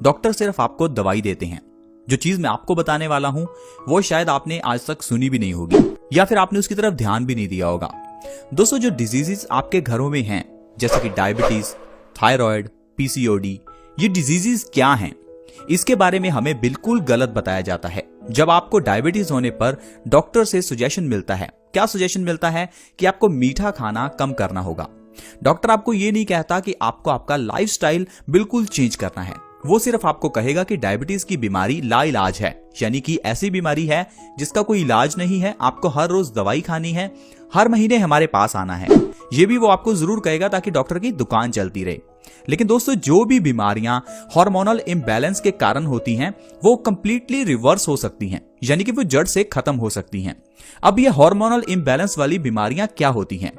Doctor सिर्फ आपको दवाई देते हैं। जो चीज मैं आपको बताने वाला हूं वो शायद आपने आज तक सुनी भी नहीं होगी या फिर आपने उसकी तरफ ध्यान भी नहीं दिया होगा। दोस्तों, जो डिजीजेस आपके घरों में हैं जैसे कि डायबिटीज, थायराइड, पीसीओडी, ये डिजीजेस क्या हैं इसके बारे में हमें बिल्कुल गलत बताया जाता है। जब आपको डायबिटीज होने पर डॉक्टर से सजेशन मिलता है, क्या सजेशन मिलता है कि आपको मीठा खाना कम करना होगा। डॉक्टर आपको ये नहीं कहता कि आपको आपका लाइफस्टाइल बिल्कुल चेंज करना है। वो सिर्फ आपको कहेगा कि डायबिटीज की बीमारी लाइलाज है, यानी कि ऐसी बीमारी है जिसका कोई इलाज नहीं है, आपको हर रोज दवाई खानी है, हर महीने हमारे पास आना है। ये भी वो आपको जरूर कहेगा ताकि डॉक्टर की दुकान चलती रहे। लेकिन दोस्तों, जो भी बीमारियां हार्मोनल इम्बैलेंस के कारण होती हैं वो कंप्लीटली रिवर्स हो सकती हैं, यानी कि वो जड़ से खत्म हो सकती हैं। अब ये हार्मोनल इम्बैलेंस वाली बीमारियां क्या होती हैं?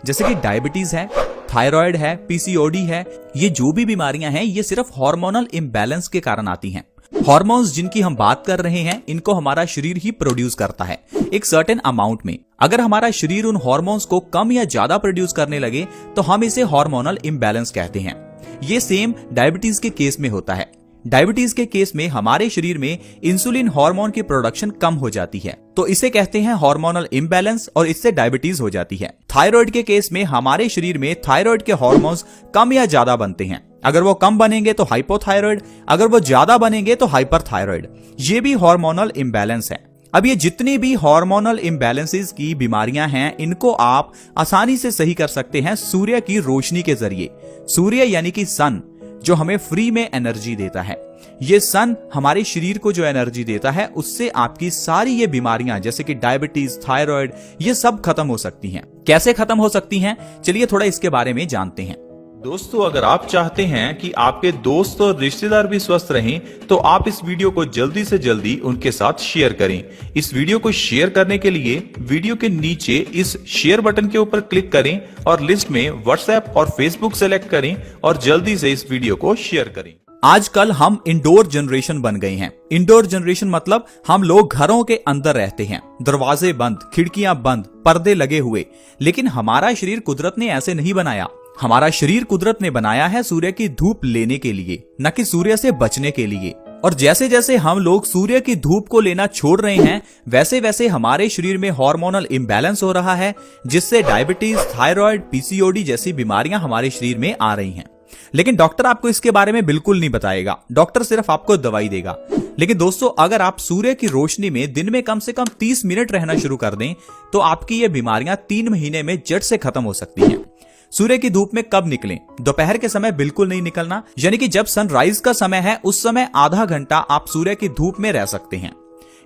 जैसे कि डायबिटीज है, थायराइड है, पीसीओडी है, ये जो भी बीमारियां हैं ये सिर्फ हार्मोनल इम्बैलेंस के कारण आती हैं। हॉर्मोन्स जिनकी हम बात कर रहे हैं इनको हमारा शरीर ही प्रोड्यूस करता है एक सर्टेन अमाउंट में। अगर हमारा शरीर उन हॉर्मोन्स को कम या ज्यादा प्रोड्यूस करने लगे तो हम इसे हार्मोनल इम्बैलेंस कहते हैं। ये सेम डायबिटीज के केस में होता है। डायबिटीज के केस में हमारे शरीर में इंसुलिन हार्मोन की प्रोडक्शन कम हो जाती है, तो इसे कहते हैं हार्मोनल इम्बैलेंस और इससे डायबिटीज हो जाती है। थायराइड के केस में हमारे शरीर में थायराइड के हार्मोन्स कम या ज्यादा बनते हैं। अगर वो कम बनेंगे तो हाइपोथायराइड, अगर वो ज्यादा बनेंगे तो हाइपरथायराइड। ये भी हार्मोनल इम्बैलेंस है। अब ये जितनी भी हार्मोनल इम्बैलेंसेस की बीमारियां हैं इनको आप आसानी से सही कर सकते हैं सूर्य की रोशनी के जरिए। सूर्य यानी कि सन जो हमें फ्री में एनर्जी देता है। ये सन हमारे शरीर को जो एनर्जी देता है उससे आपकी सारी ये बीमारियां जैसे कि डायबिटीज, थायराइड, ये सब खत्म हो सकती हैं। कैसे खत्म हो सकती हैं, चलिए थोड़ा इसके बारे में जानते हैं। दोस्तों, अगर आप चाहते हैं कि आपके दोस्त और रिश्तेदार भी स्वस्थ रहें तो आप इस वीडियो को जल्दी से जल्दी उनके साथ शेयर करें। इस वीडियो को शेयर करने के लिए वीडियो के नीचे इस शेयर बटन के ऊपर क्लिक करें और लिस्ट में व्हाट्सएप और फेसबुक सेलेक्ट करें और जल्दी से इस वीडियो को शेयर करें। आजकल हम इंडोर जनरेशन बन गए हैं। इंडोर जनरेशन मतलब हम लोग घरों के अंदर रहते हैं, दरवाजे बंद, खिड़कियां बंद, पर्दे लगे हुए। लेकिन हमारा शरीर कुदरत ने ऐसे नहीं बनाया। हमारा शरीर कुदरत ने बनाया है सूर्य की धूप लेने के लिए, न कि सूर्य से बचने के लिए। और जैसे जैसे हम लोग सूर्य की धूप को लेना छोड़ रहे हैं वैसे वैसे हमारे शरीर में हार्मोनल इम्बैलेंस हो रहा है, जिससे डायबिटीज, थायराइड, पीसीओडी जैसी बीमारियां हमारे शरीर में आ रही हैं। लेकिन डॉक्टर आपको इसके बारे में बिल्कुल नहीं बताएगा, डॉक्टर सिर्फ आपको दवाई देगा। लेकिन दोस्तों, अगर आप सूर्य की रोशनी में दिन में कम से कम 30 मिनट रहना शुरू कर दें तो आपकी ये बीमारियां 3 महीने में जड़ से खत्म हो सकती हैं। सूर्य की धूप में कब निकलें? दोपहर के समय बिल्कुल नहीं निकलना, यानी कि जब सनराइज का समय है उस समय आधा घंटा आप सूर्य की धूप में रह सकते हैं।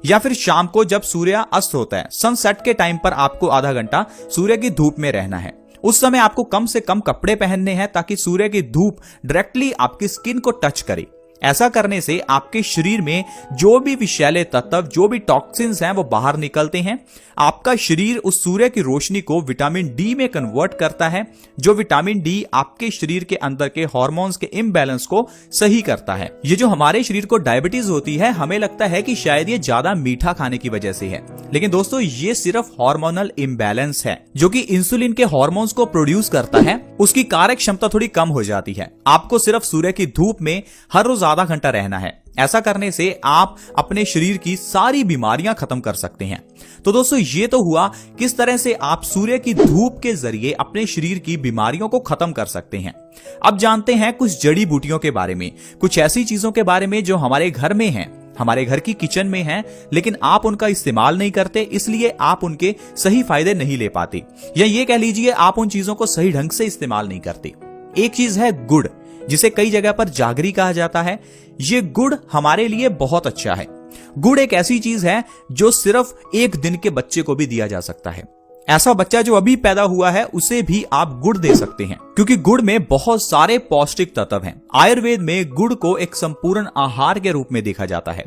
या फिर शाम को जब सूर्य अस्त होता है, सनसेट के टाइम पर आपको आधा घंटा सूर्य की धूप में रहना है। उस समय आपको कम से कम कपड़े पहनने हैं ताकि सूर्य की धूप डायरेक्टली आपकी स्किन को टच करे। ऐसा करने से आपके शरीर में जो भी विषैले तत्व, जो भी टॉक्सिन्स हैं वो बाहर निकलते हैं। आपका शरीर उस सूर्य की रोशनी को विटामिन डी में कन्वर्ट करता है, जो विटामिन डी आपके शरीर के अंदर के हार्मोन्स के इम्बैलेंस को सही करता है। ये जो हमारे शरीर को डायबिटीज होती है, हमें लगता है कि शायद ये ज्यादा मीठा खाने की वजह से है, लेकिन दोस्तों ये सिर्फ हार्मोनल इम्बैलेंस है। जो कि इंसुलिन के हार्मोन्स को प्रोड्यूस करता है उसकी कार्य क्षमता थोड़ी कम हो जाती है। आपको सिर्फ सूर्य की धूप में हर रोज आधा घंटा रहना है। ऐसा करने से आप अपने शरीर की सारी बीमारियां खत्म कर सकते हैं। तो दोस्तों, ये तो हुआ किस तरह से आप सूर्य की धूप के जरिए अपने शरीर की बीमारियों को खत्म कर सकते हैं। अब जानते हैं कुछ जड़ी बूटियों के बारे में, कुछ ऐसी चीजों के बारे में जो हमारे घर में हैं, हमारे घर की किचन में हैं, लेकिन आप उनका इस्तेमाल नहीं करते, इसलिए आप उनके सही फायदे नहीं ले पाते, या ये कह लीजिए आप उन चीजों को सही ढंग से इस्तेमाल नहीं करते। एक चीज है गुड़, जिसे कई जगह पर जागरी कहा जाता है। ये गुड़ हमारे लिए बहुत अच्छा है। गुड़ एक ऐसी चीज है जो सिर्फ 1 दिन के बच्चे को भी दिया जा सकता है। ऐसा बच्चा जो अभी पैदा हुआ है उसे भी आप गुड़ दे सकते हैं, क्योंकि गुड़ में बहुत सारे पौष्टिक तत्व हैं। आयुर्वेद में गुड़ को एक संपूर्ण आहार के रूप में देखा जाता है।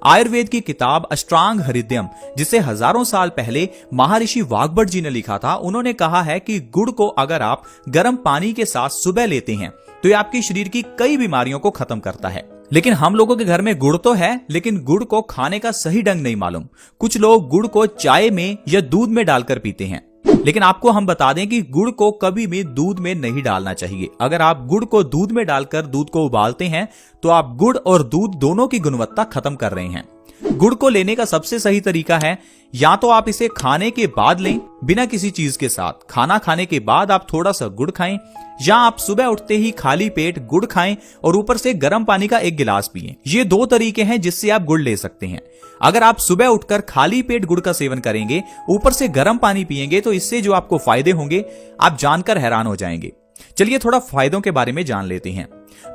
आयुर्वेद की किताब अष्टांग हृदयम, जिसे हजारों साल पहले महर्षि वाग्भट जी ने लिखा था, उन्होंने कहा है कि गुड़ को अगर आप गर्म पानी के साथ सुबह लेते हैं तो ये आपके शरीर की कई बीमारियों को खत्म करता है। लेकिन हम लोगों के घर में गुड़ तो है, लेकिन गुड़ को खाने का सही ढंग नहीं मालूम। कुछ लोग गुड़ को चाय में या दूध में डालकर पीते हैं। लेकिन आपको हम बता दें कि गुड़ को कभी भी दूध में नहीं डालना चाहिए। अगर आप गुड़ को दूध में डालकर दूध को उबालते हैं तो आप गुड़ और दूध दोनों की गुणवत्ता खत्म कर रहे हैं। गुड़ को लेने का सबसे सही तरीका है या तो आप इसे खाने के बाद लें बिना किसी चीज के साथ, खाना खाने के बाद आप थोड़ा सा गुड़ खाएं, या आप सुबह उठते ही खाली पेट गुड़ खाएं और ऊपर से गर्म पानी का 1 गिलास पिएं। ये 2 तरीके हैं जिससे आप गुड़ ले सकते हैं। अगर आप सुबह उठकर खाली पेट गुड़ का सेवन करेंगे, ऊपर से गर्म पानी पिएंगे, तो इससे जो आपको फायदे होंगे आप जानकर हैरान हो जाएंगे। चलिए थोड़ा फायदों के बारे में जान लेते हैं।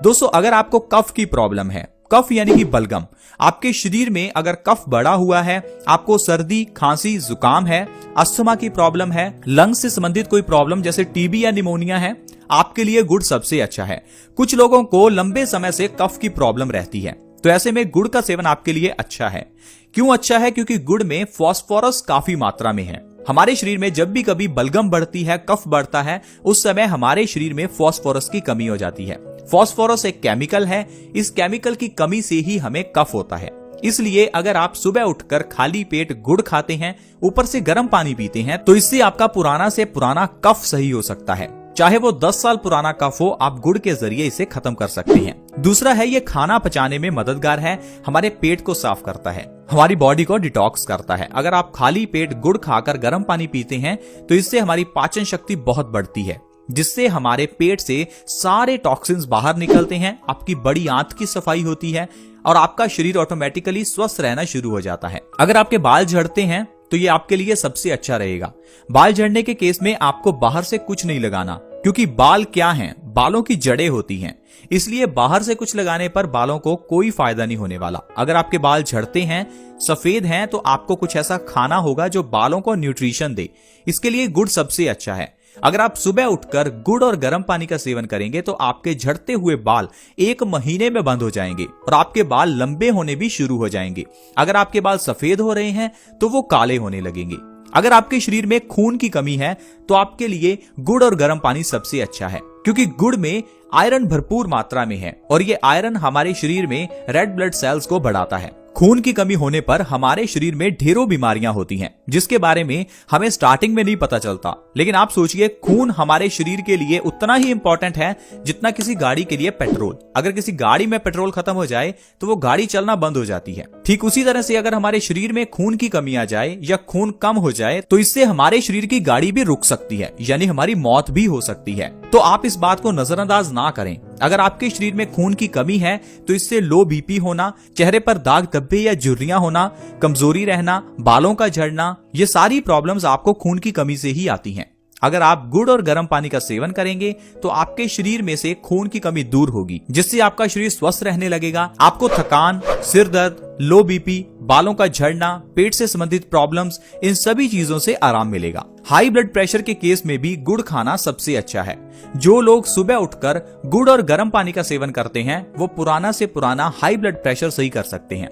दोस्तों, अगर आपको कफ की प्रॉब्लम है, कफ यानी कि बलगम, आपके शरीर में अगर कफ बढ़ा हुआ है, आपको सर्दी, खांसी, जुकाम है, अस्थमा की प्रॉब्लम है, लंग्स से संबंधित कोई प्रॉब्लम जैसे टीबी या निमोनिया है, आपके लिए गुड़ सबसे अच्छा है। कुछ लोगों को लंबे समय से कफ की प्रॉब्लम रहती है, तो ऐसे में गुड़ का सेवन आपके लिए अच्छा है। क्यों अच्छा है? क्योंकि गुड़ में फास्फोरस काफी मात्रा में है। हमारे शरीर में जब भी कभी बलगम बढ़ती है, कफ बढ़ता है, उस समय हमारे शरीर में फास्फोरस की कमी हो जाती है। फास्फोरस एक केमिकल है, इस केमिकल की कमी से ही हमें कफ होता है। इसलिए अगर आप सुबह उठकर खाली पेट गुड़ खाते हैं, ऊपर से गर्म पानी पीते हैं, तो इससे आपका पुराना से पुराना कफ सही हो सकता है। चाहे वो 10 साल पुराना कफ हो, आप गुड़ के जरिए इसे खत्म कर सकते हैं। दूसरा है, ये खाना पचाने में मददगार है, हमारे पेट को साफ करता है, हमारी बॉडी को डिटॉक्स करता है। अगर आप खाली पेट गुड़ खाकर गर्म पानी पीते हैं तो इससे हमारी पाचन शक्ति बहुत बढ़ती है, जिससे हमारे पेट से सारे टॉक्सिन्स बाहर निकलते हैं, आपकी बड़ी आंत की सफाई होती है और आपका शरीर ऑटोमेटिकली स्वस्थ रहना शुरू हो जाता है। अगर आपके बाल झड़ते हैं तो ये आपके लिए सबसे अच्छा रहेगा। बाल झड़ने के केस में आपको बाहर से कुछ नहीं लगाना, क्योंकि बाल क्या हैं? बालों की जड़ें होती हैं, इसलिए बाहर से कुछ लगाने पर बालों को कोई फायदा नहीं होने वाला। अगर आपके बाल झड़ते हैं, सफेद हैं, तो आपको कुछ ऐसा खाना होगा जो बालों को न्यूट्रिशन दे। इसके लिए गुड़ सबसे अच्छा है। अगर आप सुबह उठकर गुड़ और गर्म पानी का सेवन करेंगे तो आपके झड़ते हुए बाल 1 महीने में बंद हो जाएंगे और आपके बाल लंबे होने भी शुरू हो जाएंगे। अगर आपके बाल सफेद हो रहे हैं तो वो काले होने लगेंगे। अगर आपके शरीर में खून की कमी है तो आपके लिए गुड़ और गर्म पानी सबसे अच्छा है, क्योंकि गुड़ में आयरन भरपूर मात्रा में है और ये आयरन हमारे शरीर में रेड ब्लड सेल्स को बढ़ाता है। खून की कमी होने पर हमारे शरीर में ढेरों बीमारियां होती हैं, जिसके बारे में हमें स्टार्टिंग में नहीं पता चलता। लेकिन आप सोचिए, खून हमारे शरीर के लिए उतना ही इंपॉर्टेंट है जितना किसी गाड़ी के लिए पेट्रोल। अगर किसी गाड़ी में पेट्रोल खत्म हो जाए तो वो गाड़ी चलना बंद हो जाती है। ठीक उसी तरह से अगर हमारे शरीर में खून की कमी आ जाए या खून कम हो जाए तो इससे हमारे शरीर की गाड़ी भी रुक सकती है, यानी हमारी मौत भी हो सकती है। तो आप इस बात को नजरअंदाज ना करें। अगर आपके शरीर में खून की कमी है तो इससे लो बीपी होना, चेहरे पर दाग धब्बे या झुर्रियां होना, कमजोरी रहना, बालों का झड़ना, ये सारी प्रॉब्लम्स आपको खून की कमी से ही आती हैं। अगर आप गुड़ और गर्म पानी का सेवन करेंगे तो आपके शरीर में से खून की कमी दूर होगी, जिससे आपका शरीर स्वस्थ रहने लगेगा। आपको थकान, सिर दर्द, लो बीपी, बालों का झड़ना, पेट से संबंधित प्रॉब्लम्स, इन सभी चीजों से आराम मिलेगा। हाई ब्लड प्रेशर के केस में भी गुड़ खाना सबसे अच्छा है। जो लोग सुबह उठकर गुड़ और गर्म पानी का सेवन करते हैं वो पुराना से पुराना हाई ब्लड प्रेशर सही कर सकते हैं।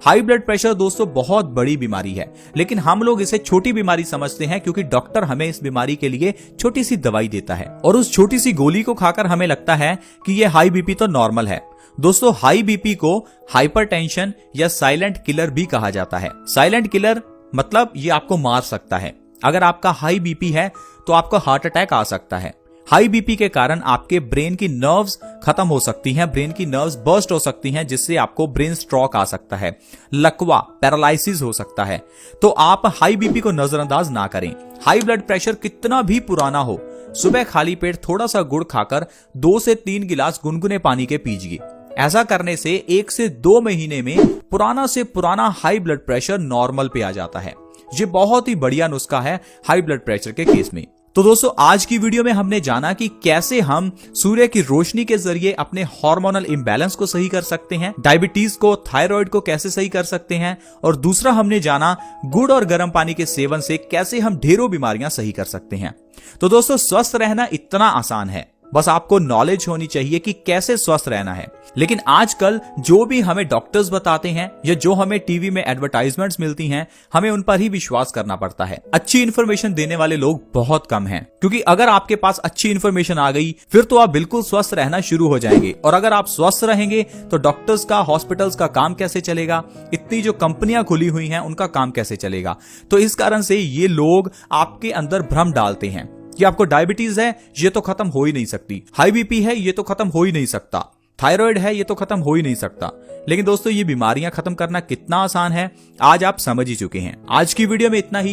हाई ब्लड प्रेशर दोस्तों बहुत बड़ी बीमारी है, लेकिन हम लोग इसे छोटी बीमारी समझते हैं, क्योंकि डॉक्टर हमें इस बीमारी के लिए छोटी सी दवाई देता है और उस छोटी सी गोली को खाकर हमें लगता है कि ये हाई बीपी तो नॉर्मल है। दोस्तों, हाई बीपी को हाइपरटेंशन या साइलेंट किलर भी कहा जाता है। साइलेंट किलर मतलब ये आपको मार सकता है। अगर आपका हाई बीपी है तो आपको हार्ट अटैक आ सकता है। हाई बीपी के कारण आपके ब्रेन की नर्व्स खत्म हो सकती हैं, ब्रेन की नर्व्स बर्स्ट हो सकती हैं, जिससे आपको ब्रेन स्ट्रोक आ सकता है, लकवा, पैरालिसिस हो सकता है। तो आप हाई बीपी को नजरअंदाज ना करें। हाई ब्लड प्रेशर कितना भी पुराना हो, सुबह खाली पेट थोड़ा सा गुड़ खाकर 2 से 3 गिलास गुनगुने पानी के पीजिए। ऐसा करने से 1 से 2 महीने में पुराना से पुराना हाई ब्लड प्रेशर नॉर्मल पे आ जाता है। ये बहुत ही बढ़िया नुस्खा है हाई ब्लड प्रेशर के केस में। तो दोस्तों, आज की वीडियो में हमने जाना कि कैसे हम सूर्य की रोशनी के जरिए अपने हार्मोनल इम्बैलेंस को सही कर सकते हैं, डायबिटीज को, थायराइड को कैसे सही कर सकते हैं, और दूसरा हमने जाना गुड़ और गर्म पानी के सेवन से कैसे हम ढेरों बीमारियां सही कर सकते हैं। तो दोस्तों, स्वस्थ रहना इतना आसान है, बस आपको नॉलेज होनी चाहिए कि कैसे स्वस्थ रहना है। लेकिन आजकल जो भी हमें डॉक्टर्स बताते हैं या जो हमें टीवी में एडवर्टाइजमेंट्स मिलती हैं, हमें उन पर ही विश्वास करना पड़ता है। अच्छी इन्फॉर्मेशन देने वाले लोग बहुत कम हैं, क्योंकि अगर आपके पास अच्छी इन्फॉर्मेशन आ गई फिर तो आप बिल्कुल स्वस्थ रहना शुरू हो जाएंगे। और अगर आप स्वस्थ रहेंगे तो डॉक्टर्स का, हॉस्पिटल्स का काम कैसे चलेगा, इतनी जो कंपनियां खुली हुई हैं उनका काम कैसे चलेगा। तो इस कारण से ये लोग आपके अंदर भ्रम डालते हैं कि आपको डायबिटीज है, ये तो खत्म हो ही नहीं सकती, हाई बीपी है, ये तो खत्म हो ही नहीं सकता, थायराइड है, ये तो खत्म हो ही नहीं सकता। लेकिन दोस्तों, ये बीमारियां खत्म करना कितना आसान है आज आप समझ ही चुके हैं। आज की वीडियो में इतना ही।